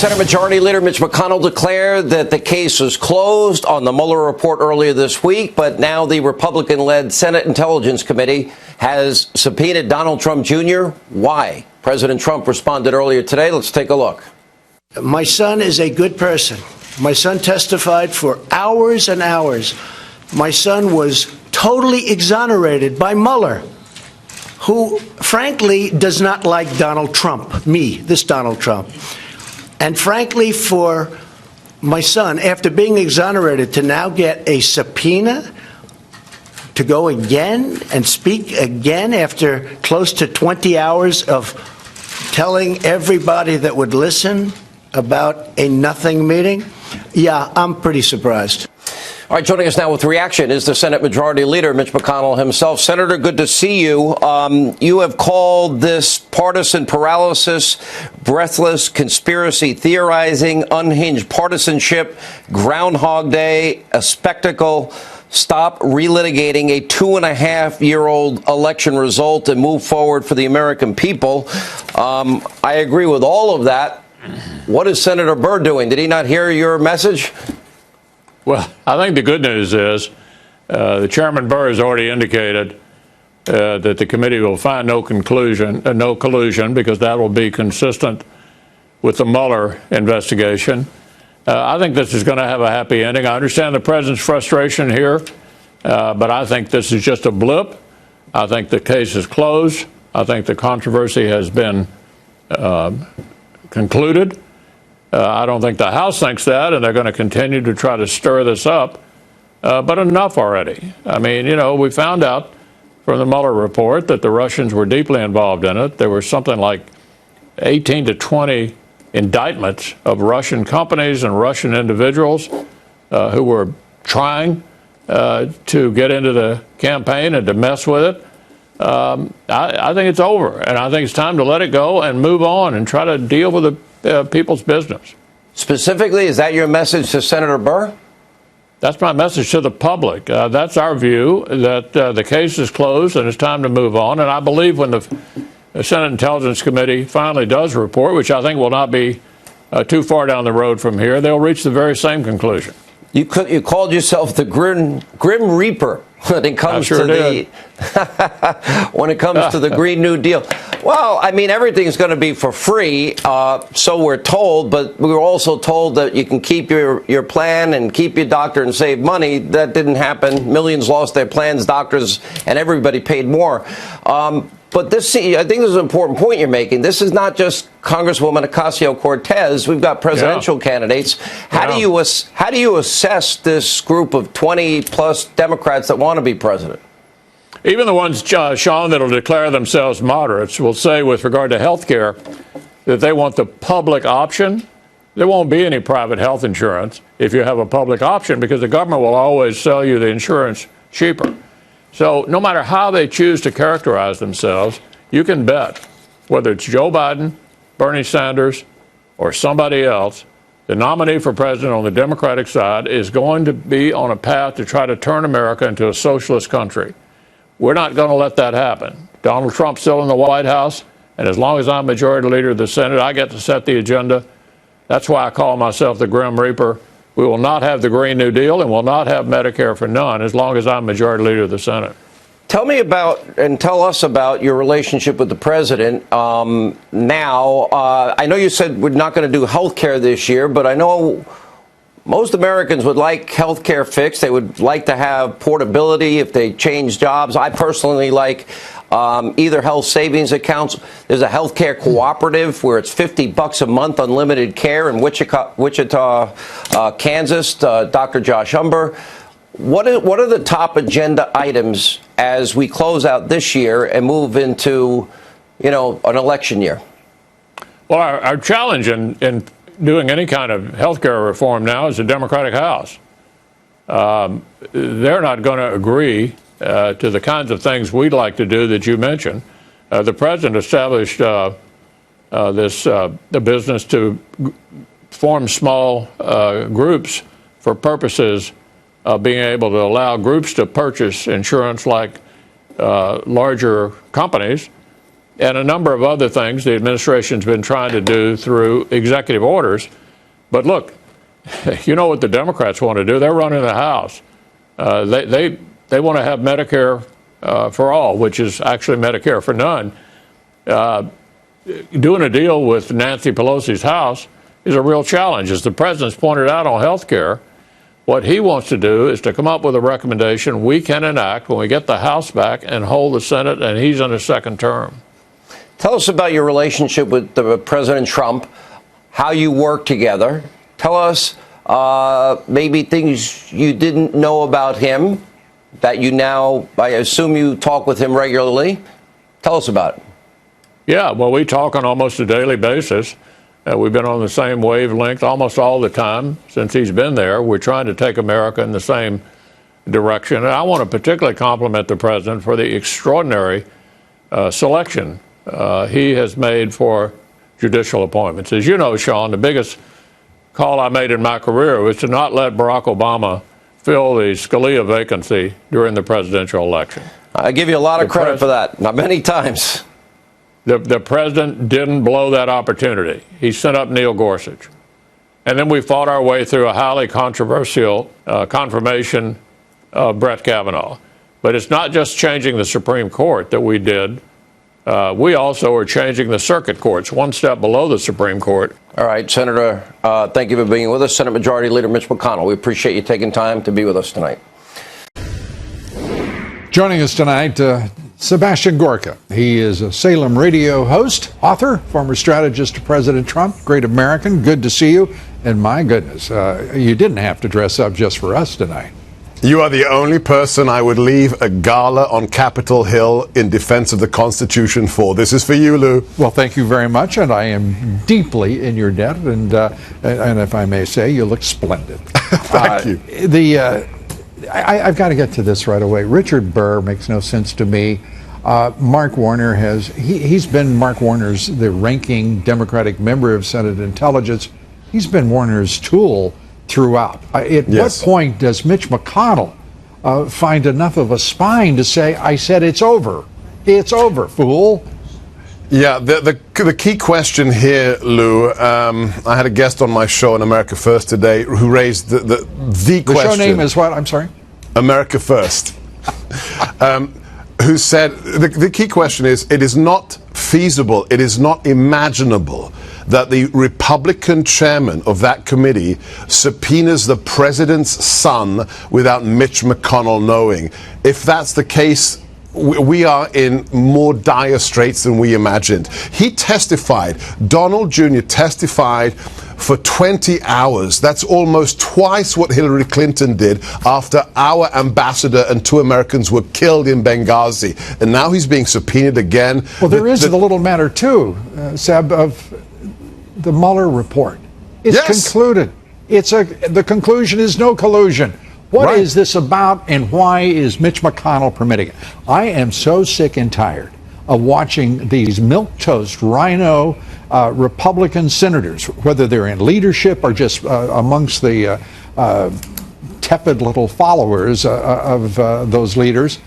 Senate Majority Leader Mitch McConnell declared that the case was closed on the Mueller report earlier this week, but now the Republican-led Senate Intelligence Committee has subpoenaed Donald Trump Jr. Why? President Trump responded earlier today. Let's take a look. My son is a good person. My son testified for hours and hours. My son was totally exonerated by Mueller, who, frankly, does not like Donald Trump, this Donald Trump. And frankly, for my son, after being exonerated, to now get a subpoena to go again and speak again after close to 20 hours of telling everybody that would listen about a nothing meeting, yeah, I'm pretty surprised. All right, joining us now with reaction is the Senate Majority Leader, Mitch McConnell himself. Senator, good to see you. You have called this partisan paralysis, breathless conspiracy theorizing, unhinged partisanship, Groundhog Day, a spectacle. Stop relitigating a 2.5-year-old election result and move forward for the American people. I agree with all of that. What is Senator Burr doing? Did he not hear your message? Well, I think the good news is the Chairman Burr has already indicated that the committee will find no collusion, because that will be consistent with the Mueller investigation. I think this is going to have a happy ending. I understand the president's frustration here, but I think this is just a blip. I think the case is closed. I think the controversy has been concluded. I don't think the House thinks that, and they're going to continue to try to stir this up. But enough already. I mean, you know, we found out from the Mueller report that the Russians were deeply involved in it. There were something like 18 to 20 indictments of Russian companies and Russian individuals who were trying to get into the campaign and to mess with it. I think it's over, and I think it's time to let it go and move on and try to deal with the people's business. Specifically, is that your message to Senator Burr? That's my message to the public. That's our view, that the case is closed and it's time to move on. And I believe when the Senate Intelligence Committee finally does report, which I think will not be too far down the road from here, they'll reach the very same conclusion. You called yourself the Grim Reaper when it comes to the Green New Deal. Well, I mean, everything's going to be for free, so we're told, but we were also told that you can keep your plan and keep your doctor and save money. That didn't happen. Millions lost their plans, doctors, and everybody paid more. But this, I think this is an important point you're making. This is not just Congresswoman Ocasio-Cortez. We've got presidential candidates. How do you assess this group of 20-plus Democrats that want to be president? Even the ones, Sean, that will declare themselves moderates will say with regard to health care that they want the public option. There won't be any private health insurance if you have a public option, because the government will always sell you the insurance cheaper. So no matter how they choose to characterize themselves, you can bet, whether it's Joe Biden, Bernie Sanders, or somebody else, the nominee for president on the Democratic side is going to be on a path to try to turn America into a socialist country. We're not going to let that happen. Donald Trump's still in the White House, and as long as I'm Majority Leader of the Senate, I get to set the agenda. That's why I call myself the Grim Reaper. We will not have the Green New Deal and will not have Medicare for none as long as I'm Majority Leader of the Senate. Tell me about and tell us about your relationship with the president now. I know you said we're not going to do health care this year, but I know most Americans would like health care fixed. They would like to have portability if they change jobs. I personally like either health savings accounts. There's a health care cooperative where it's $50 a month, unlimited care in Wichita, Kansas. Dr. Josh Umber. What are the top agenda items as we close out this year and move into, an election year? Well, our challenge in doing any kind of health care reform now is the Democratic House. They're not going to agree to the kinds of things we'd like to do that you mentioned. The president established the business to form small groups for purposes of being able to allow groups to purchase insurance like larger companies. and a number of other things the administration's been trying to do through executive orders. But look, you know what the Democrats want to do? They're running the House. They want to have Medicare for all, which is actually Medicare for none. Doing a deal with Nancy Pelosi's House is a real challenge. As the president's pointed out on health care, what he wants to do is to come up with a recommendation we can enact when we get the House back and hold the Senate, and he's in his second term. Tell us about your relationship with President Trump, how you work together. Tell us maybe things you didn't know about him that you now, I assume you talk with him regularly. Tell us about it. Yeah, well, we talk on almost a daily basis. We've been on the same wavelength almost all the time since he's been there. We're trying to take America in the same direction. And I want to particularly compliment the president for the extraordinary selection he has made for judicial appointments. As you know, Sean, the biggest call I made in my career was to not let Barack Obama fill the Scalia vacancy during the presidential election. I give you a lot of credit for that, not many times. The president didn't blow that opportunity. He sent up Neil Gorsuch. And then we fought our way through a highly controversial confirmation of Brett Kavanaugh. But it's not just changing the Supreme Court that we did. We also are changing the circuit courts, one step below the Supreme Court. All right, Senator, thank you for being with us. Senate Majority Leader Mitch McConnell, we appreciate you taking time to be with us tonight. Joining us tonight, Sebastian Gorka. He is a Salem radio host, author, former strategist to President Trump, great American. Good to see you. And my goodness, you didn't have to dress up just for us tonight. You are the only person I would leave a gala on Capitol Hill in defense of the Constitution for. This is for you, Lou. Well, thank you very much, and I am deeply in your debt. And if I may say, you look splendid. Thank you. I've got to get to this right away. Richard Burr makes no sense to me. Mark Warner he's been Mark Warner's the ranking Democratic member of Senate Intelligence. He's been Warner's tool throughout. At what point does Mitch McConnell find enough of a spine to say, I said it's over? It's over, fool. Yeah, the key question here, Lou, I had a guest on my show on America First today who raised the question. The show name is what? I'm sorry? America First. Who said, the key question is, it is not feasible, it is not imaginable that the Republican chairman of that committee subpoenas the president's son without Mitch McConnell knowing. If that's the case, we are in more dire straits than we imagined. He testified, Donald Jr. testified for 20 hours. That's almost twice what Hillary Clinton did after our ambassador and 2 Americans were killed in Benghazi. And now he's being subpoenaed again. Well, there is the little matter, too, Seb, of the Mueller report. It's concluded. The conclusion is no collusion. What is this about, and why is Mitch McConnell permitting it? I am so sick and tired of watching these milquetoast rhino Republican senators, whether they're in leadership or just amongst the tepid little followers of those leaders,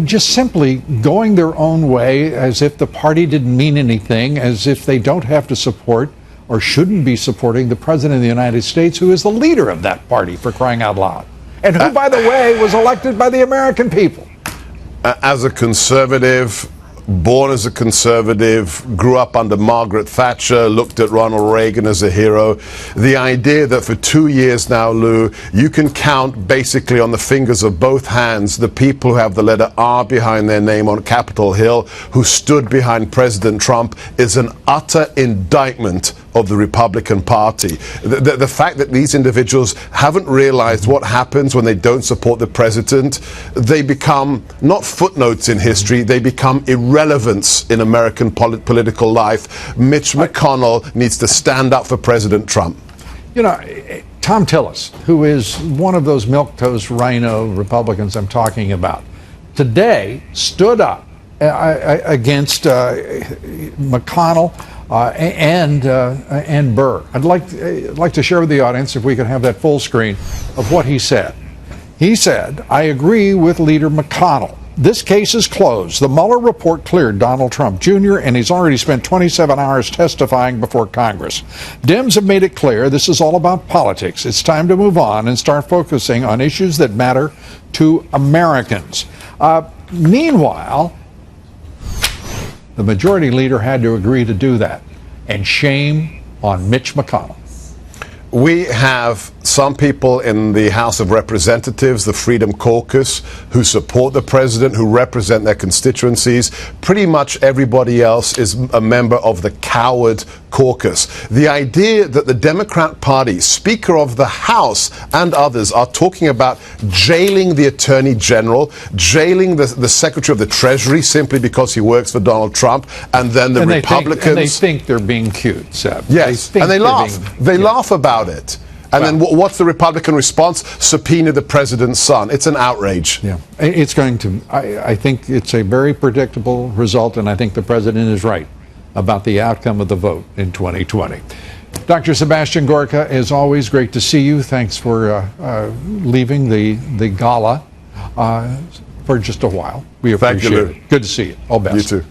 just simply going their own way as if the party didn't mean anything, as if they don't have to support or shouldn't be supporting the President of the United States, who is the leader of that party, for crying out loud. And who, by the way, was elected by the American people. As a conservative, born as a conservative, grew up under Margaret Thatcher, looked at Ronald Reagan as a hero. The idea that for 2 years now, Lou, you can count basically on the fingers of both hands the people who have the letter R behind their name on Capitol Hill, who stood behind President Trump, is an utter indictment of the Republican Party. The fact that these individuals haven't realized what happens when they don't support the president, they become not footnotes in history, they become irrelevance in American political life. Mitch McConnell needs to stand up for President Trump. You know, Tom Tillis, who is one of those milquetoast rhino Republicans I'm talking about, today stood up against McConnell and Burr. I'd like to share with the audience, if we could have that full screen, of what he said. He said, I agree with Leader McConnell this case is closed. The Mueller report cleared Donald Trump Jr., and he's already spent 27 hours testifying before Congress. Dems have made it clear this is all about politics. It's time to move on and start focusing on issues that matter to Americans. Meanwhile, the majority leader had to agree to do that. And shame on Mitch McConnell. We have some people in the House of Representatives, the Freedom Caucus, who support the president, who represent their constituencies. Pretty much everybody else is a member of the coward caucus. The idea that the Democrat Party, Speaker of the House and others are talking about jailing the Attorney General, jailing the Secretary of the Treasury simply because he works for Donald Trump, and then the Republicans... They think they're being cute, Seb. Yes, and they laugh. They laugh about it. And then what's the Republican response? Subpoena the president's son. It's an outrage. Yeah, it's going to. I think it's a very predictable result, and I think the president is right about the outcome of the vote in 2020. Dr. Sebastian Gorka, as always, great to see you. Thanks for leaving the gala for just a while. We appreciate it. Good to see you. All best. You too.